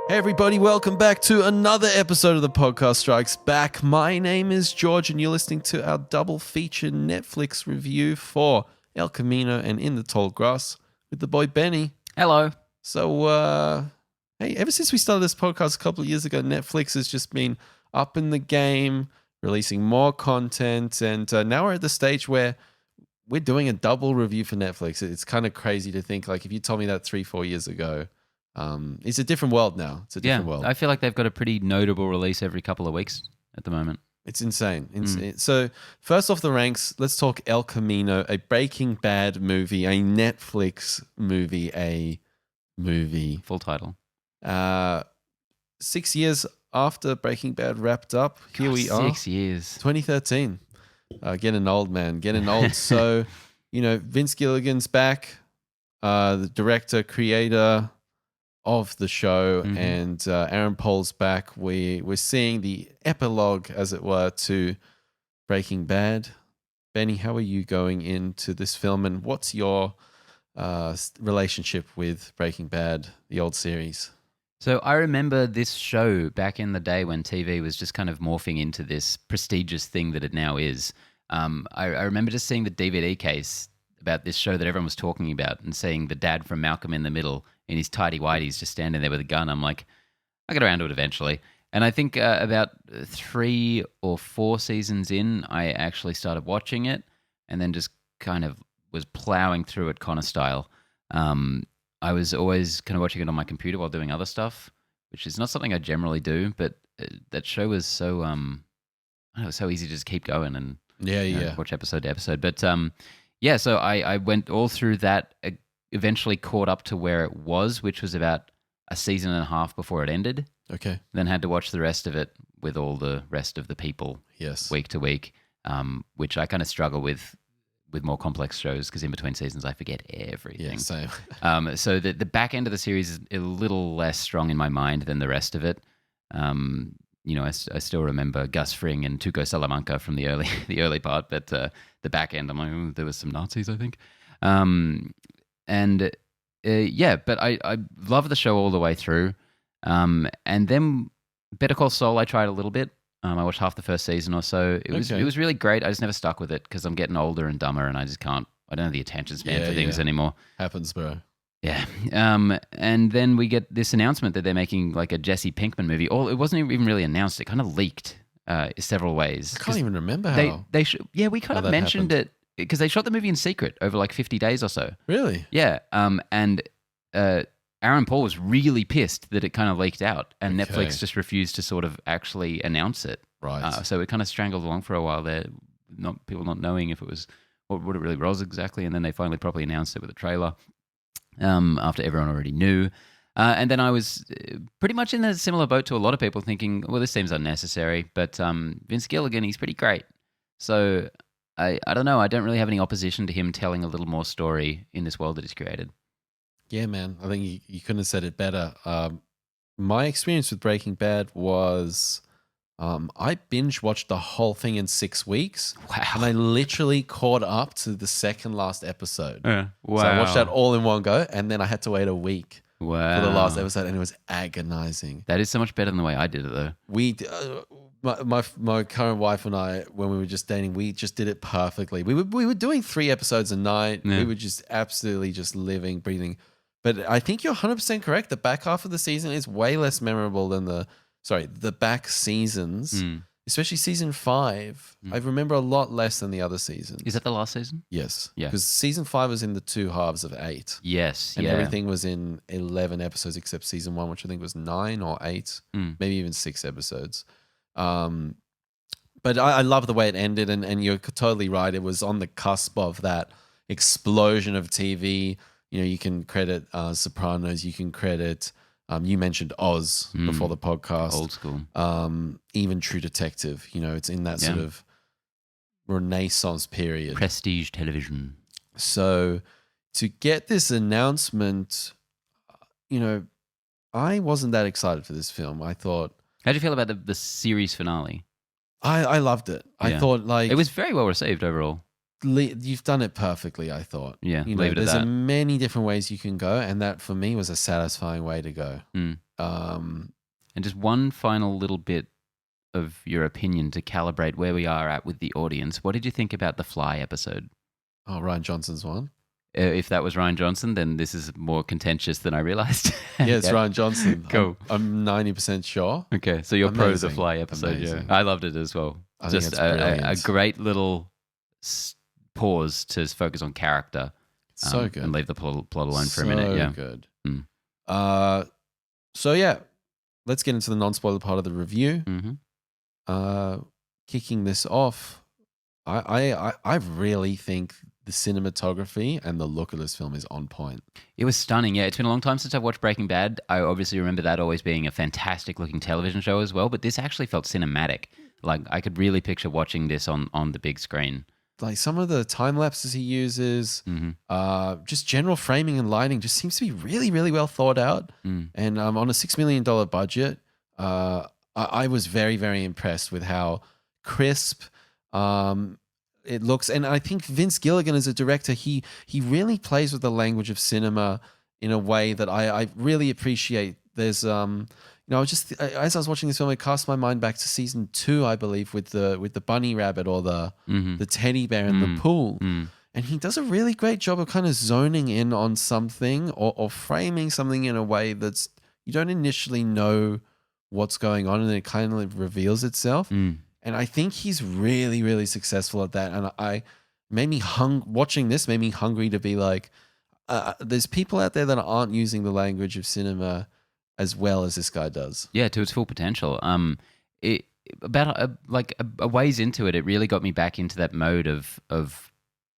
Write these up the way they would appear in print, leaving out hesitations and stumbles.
Hey everybody, welcome back to another episode of the Podcast Strikes Back. My name is George and you're listening to our double feature Netflix review for El Camino and In the Tall Grass with the boy Benny. Hello. So, hey, ever since we started this podcast a couple of years ago, Netflix has just been up in the game, releasing more content, and now we're at the stage where we're doing a double review for Netflix. It's kind of crazy to think, like, if you told me that 3-4 years ago, it's a different world now. It's a different world. I feel like they've got a pretty notable release every couple of weeks at the moment. It's insane. So first off the ranks, let's talk El Camino, a Breaking Bad movie, a Netflix movie, Full title. 6 years after Breaking Bad wrapped up, here we are. 6 years. 2013. Getting old, man. Getting old. So, Vince Gilligan's back, the director, creator of the show, and Aaron Paul's back. We're seeing the epilogue, as it were, to Breaking Bad. Benny, how are you going into this film, and what's your relationship with Breaking Bad, the old series? So I remember this show back in the day when TV was just kind of morphing into this prestigious thing that it now is. I remember just seeing the DVD case about this show that everyone was talking about and seeing the dad from Malcolm in the Middle in his tidy whities just standing there with a gun. I'm like, I'll get around to it eventually. And I think about 3 or 4 seasons in, I actually started watching it and then just kind of was plowing through it Connor style. I was always kind of watching it on my computer while doing other stuff, which is not something I generally do, but that show was so so easy to just keep going and watch episode to episode. But so I went all through that, eventually caught up to where it was, which was about a season and a half before it ended. Okay. Then had to watch the rest of it with all the rest of the people week to week, which I kind of struggle with more complex shows because in between seasons I forget everything. Yeah, same. So the back end of the series is a little less strong in my mind than the rest of it. I still remember Gus Fring and Tuco Salamanca from the early part, but the back end, I'm like, there was some Nazis, I think. But I love the show all the way through. And then Better Call Saul, I tried a little bit. I watched half the first season or so. It was really great. I just never stuck with it because I'm getting older and dumber, and I don't have the attention span for things anymore. Happens, bro. Yeah. And then we get this announcement that they're making like a Jesse Pinkman movie. It wasn't even really announced. It kind of leaked several ways. I can't even remember how. We kind of mentioned it because they shot the movie in secret over like 50 days or so. Really? Yeah. And Aaron Paul was really pissed that it kind of leaked out, and Netflix just refused to sort of actually announce it. Right. So it kind of strangled along for a while there, people not knowing if it was what it really was exactly, and then they finally properly announced it with a trailer after everyone already knew. And then I was pretty much in a similar boat to a lot of people thinking, well, this seems unnecessary, but Vince Gilligan, he's pretty great. So I don't know, I don't really have any opposition to him telling a little more story in this world that he's created. Yeah, man. I think you couldn't have said it better. My experience with Breaking Bad was I binge watched the whole thing in 6 weeks. Wow. And I literally caught up to the second last episode. Wow. So I watched that all in one go, and then I had to wait a week for the last Wow. episode, and it was agonizing. That is so much better than the way I did it, though. My current wife and I, when we were just dating, we just did it perfectly. We were doing 3 episodes a night. Yeah. We were just absolutely just living, breathing. But I think you're 100% correct. The back half of the season is way less memorable than the back seasons, especially season 5. I remember a lot less than the other seasons. Is that the last season? Yes. Yeah. Because season 5 was in the 2 halves of 8. Yes. And everything was in 11 episodes except season 1, which I think was 9 or 8, maybe even 6 episodes. But I love the way it ended, and you're totally right. It was on the cusp of that explosion of TV. You can credit Sopranos. You can credit, you mentioned Oz before the podcast. Old school. Even True Detective. It's in that sort of Renaissance period. Prestige television. So to get this announcement, I wasn't that excited for this film. I thought... How do you feel about the series finale? I loved it. I thought it was very well received overall. You've done it perfectly, I thought. Yeah, leave it at that. There's many different ways you can go, and that for me was a satisfying way to go. Um, And just one final little bit of your opinion to calibrate where we are at with the audience. What did you think about the Fly episode? Ryan Johnson's one. If that was Ryan Johnson, then this is more contentious than I realized. Yeah, it's Okay. Ryan Johnson. Cool. I'm 90% sure. Okay, so you're pro the Amazing. Fly episode. Amazing. Yeah, I loved it as well. I think Just it's a brilliant. great little pause to focus on character. So good. And leave the plot alone for a minute. Yeah. Good. Mm. So yeah, let's get into the non-spoiler part of the review. Mm-hmm. Kicking this off, I really think the cinematography and the look of this film is on point. It was stunning. Yeah, it's been a long time since I've watched Breaking Bad. I obviously remember that always being a fantastic looking television show as well, but this actually felt cinematic. Like I could really picture watching this on the big screen. Like some of the time lapses he uses, just general framing and lighting just seems to be really, really well thought out. And on a $6 million budget, I was very, very impressed with how crisp it looks. And I think Vince Gilligan as a director, he really plays with the language of cinema in a way that I really appreciate. There's as I was watching this film, it cast my mind back to season 2, I believe, with the bunny rabbit or the teddy bear in the pool. And he does a really great job of kind of zoning in on something or framing something in a way that's you don't initially know what's going on, and it kind of reveals itself. And I think he's really, really successful at that. And watching this made me hungry to be like, there's people out there that aren't using the language of cinema as well as this guy does. Yeah, to its full potential. A ways into it, it really got me back into that mode of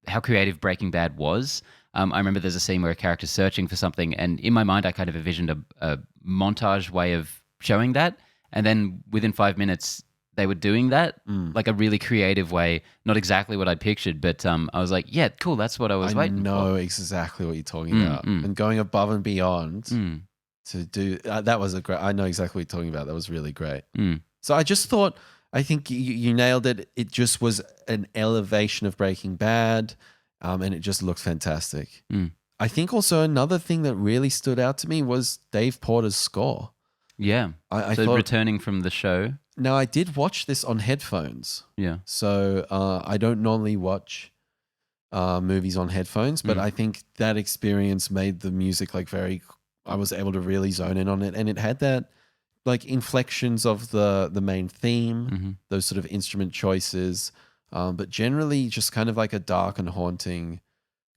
how creative Breaking Bad was. I remember there's a scene where a character's searching for something, and in my mind, I kind of envisioned a montage way of showing that, and then within 5 minutes, they were doing that, like a really creative way. Not exactly what I pictured, but I was like, yeah, cool, that's what I was waiting for. I know exactly what you're talking about. And going above and beyond to do that was I know exactly what you're talking about. That was really great. So I think you nailed it. It just was an elevation of Breaking Bad, and it just looked fantastic. I think also another thing that really stood out to me was Dave Porter's score. Yeah. I thought, returning from the show. Now, I did watch this on headphones. Yeah. So I don't normally watch movies on headphones, but I think that experience made the music I was able to really zone in on it. And it had that like inflections of the main theme, those sort of instrument choices, but generally just kind of like a dark and haunting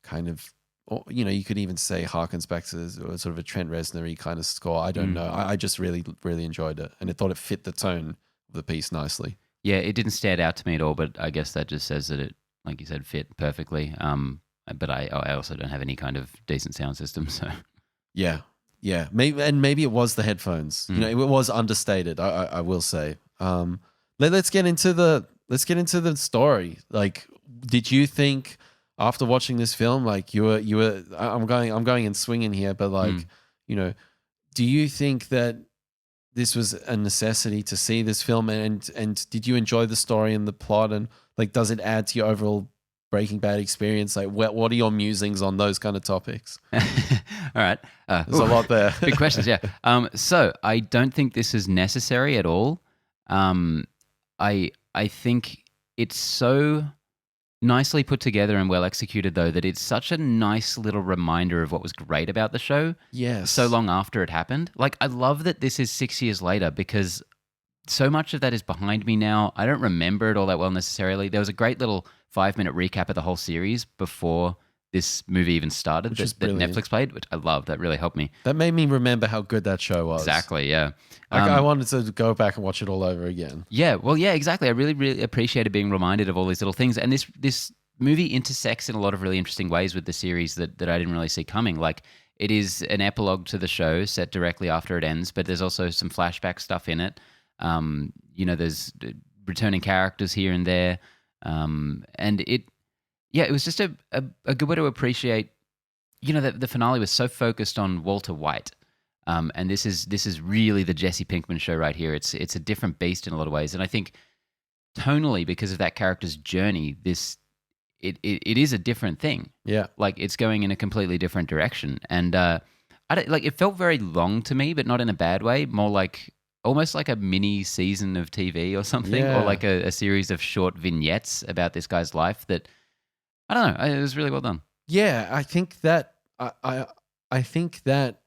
kind of, or, you could even say harkens back to sort of a Trent Reznor-y kind of score. I don't know. I just really, really enjoyed it. And I thought it fit the tone of the piece nicely. Yeah, it didn't stand out to me at all, but I guess that just says that it, like you said, fit perfectly. But I also don't have any kind of decent sound system, so... Yeah, maybe it was the headphones. It was understated. I will say. Let's get into the story. Like, did you think after watching this film, like you were? I'm going and swinging here, but like, do you think that this was a necessity to see this film, and did you enjoy the story and the plot, and like, does it add to your overall Breaking Bad experience? Like, what are your musings on those kind of topics? All right. There's a lot there. Big questions, yeah. So I don't think this is necessary at all. I think it's so nicely put together and well executed, though, that it's such a nice little reminder of what was great about the show. Yes. So long after it happened. Like, I love that this is 6 years later, because so much of that is behind me now. I don't remember it all that well necessarily. There was a great little 5-minute recap of the whole series before this movie even started that Netflix played, which I loved. That really helped me. That made me remember how good that show was. Exactly, yeah. I wanted to go back and watch it all over again. Yeah, well, yeah, exactly. I really, really appreciated being reminded of all these little things. And this movie intersects in a lot of really interesting ways with the series that I didn't really see coming. Like, it is an epilogue to the show set directly after it ends, but there's also some flashback stuff in it. There's returning characters here and there. And it was just a good way to appreciate, that the finale was so focused on Walter White. And this is really the Jesse Pinkman show right here. It's a different beast in a lot of ways. And I think tonally, because of that character's journey, it is a different thing. Yeah. Like, it's going in a completely different direction. And I I don't, like it felt very long to me, but not in a bad way. More like almost like a mini season of TV or something, or Yeah. like a series of short vignettes about this guy's life. That I don't know. It was really well done. Yeah, I think that I think that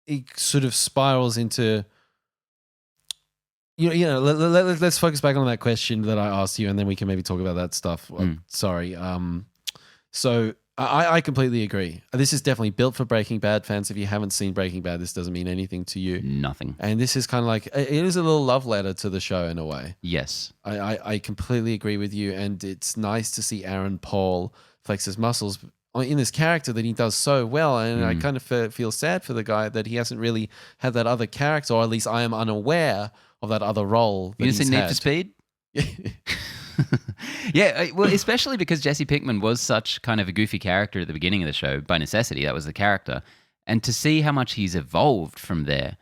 it sort of spirals into let's focus back on that question that I asked you, and then we can maybe talk about that stuff. Sorry. So I completely agree. This is definitely built for Breaking Bad fans. If you haven't seen Breaking Bad, this doesn't mean anything to you. Nothing. And this is kind of like, it is a little love letter to the show in a way. Yes. I completely agree with you. And it's nice to see Aaron Paul flex his muscles in this character that he does so well. And I kind of feel sad for the guy that he hasn't really had that other character, or at least I am unaware of that other role that You didn't he's see Need had. for Speed? Yeah, well, especially because Jesse Pinkman was such kind of a goofy character at the beginning of the show. By necessity, that was the character. And to see how much he's evolved from there,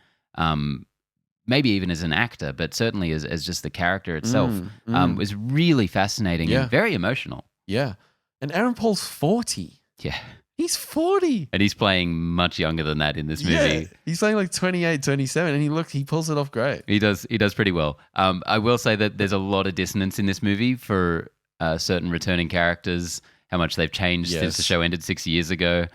maybe even as an actor, but certainly as just the character itself, was really fascinating and very emotional. Yeah. And Aaron Paul's 40. Yeah. He's 40. And he's playing much younger than that in this movie. Yeah, he's playing like 28, 27, and he pulls it off great. He does pretty well. I will say that there's a lot of dissonance in this movie for certain returning characters, how much they've changed since the show ended 6 years ago.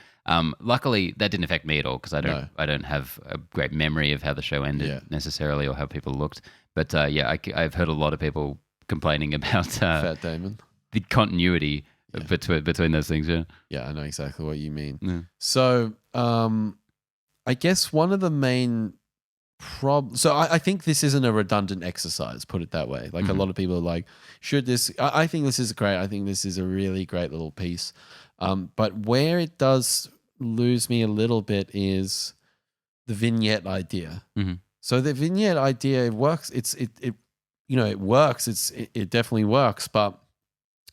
Luckily, that didn't affect me at all because I don't have a great memory of how the show ended necessarily or how people looked. But I've heard a lot of people complaining about Fat Damon, the continuity between those things. Yeah, I know exactly what you mean. Yeah. So, I guess one of the main problems. So, I think this isn't a redundant exercise. Put it that way. Like a lot of people are like, should this? I think this is great. I think this is a really great little piece. But where it does lose me a little bit is the vignette idea. So the vignette idea works. It works. It definitely works, but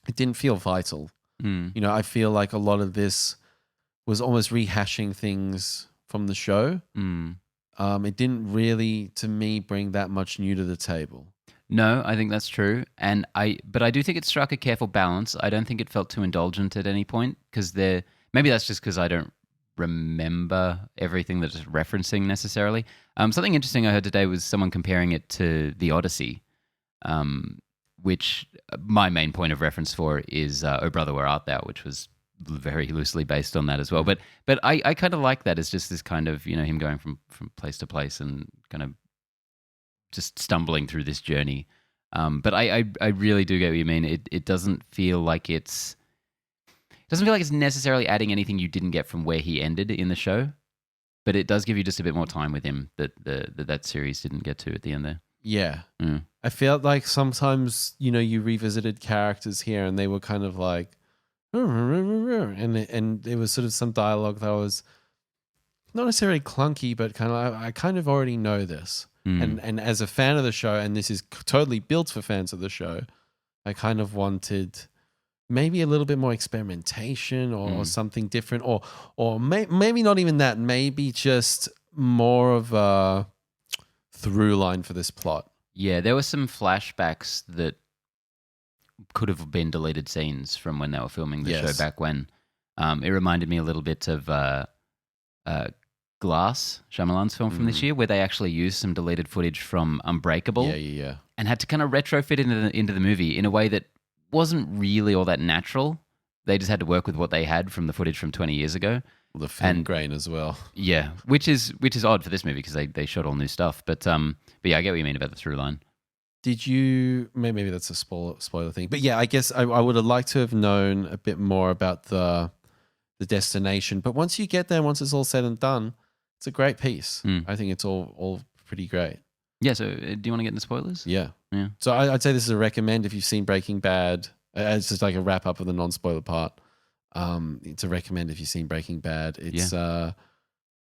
it didn't feel vital. I feel like a lot of this was almost rehashing things from the show. It didn't really, to me, bring that much new to the table. No, I think that's true. But I do think it struck a careful balance. I don't think it felt too indulgent at any point because maybe that's just because I don't remember everything that it's referencing necessarily. Something interesting I heard today was someone comparing it to The Odyssey, which my main point of reference for is Oh Brother, Where Art Thou, which was very loosely based on that as well. But I kind of like that as just this kind of, him going from place to place and kind of just stumbling through this journey. But I really do get what you mean. It doesn't feel like it's necessarily adding anything you didn't get from where he ended in the show. But it does give you just a bit more time with him that series didn't get to at the end there. Yeah. I felt like sometimes, you revisited characters here and they were kind of like, and there was sort of some dialogue that was not necessarily clunky, but kind of, I kind of already know this. And as a fan of the show, and this is totally built for fans of the show, I kind of wanted maybe a little bit more experimentation or something different, or maybe not even that, maybe just more of a through line for this plot. Yeah, there were some flashbacks that could have been deleted scenes from when they were filming the show back when. It reminded me a little bit of Glass, Shyamalan's film from this year, where they actually used some deleted footage from Unbreakable. Yeah. And had to kind of retrofit into the movie in a way that wasn't really all that natural. They just had to work with what they had from the footage from 20 years ago. Well, the film grain as well. Yeah, which is odd for this movie because they shot all new stuff. But yeah, I get what you mean about the through line. Did you? Maybe that's a spoiler thing. But yeah, I guess I would have liked to have known a bit more about the destination. But once you get there, once it's all said and done, it's a great piece. I think it's all pretty great. Yeah. So, do you want to get into spoilers? Yeah. So I'd say this is a recommend if you've seen Breaking Bad. It's just like a wrap up of the non-spoiler part. It's a recommend if you've seen Breaking Bad. It's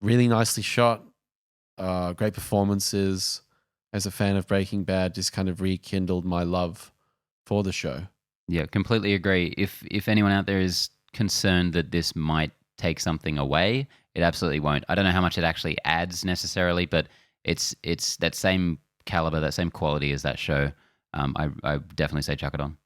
really nicely shot. Great performances. As a fan of Breaking Bad, just kind of rekindled my love for the show. Yeah, completely agree. If anyone out there is concerned that this might take something away, it absolutely won't. I don't know how much it actually adds necessarily, but it's that same caliber, that same quality as that show. I definitely say chuck it on.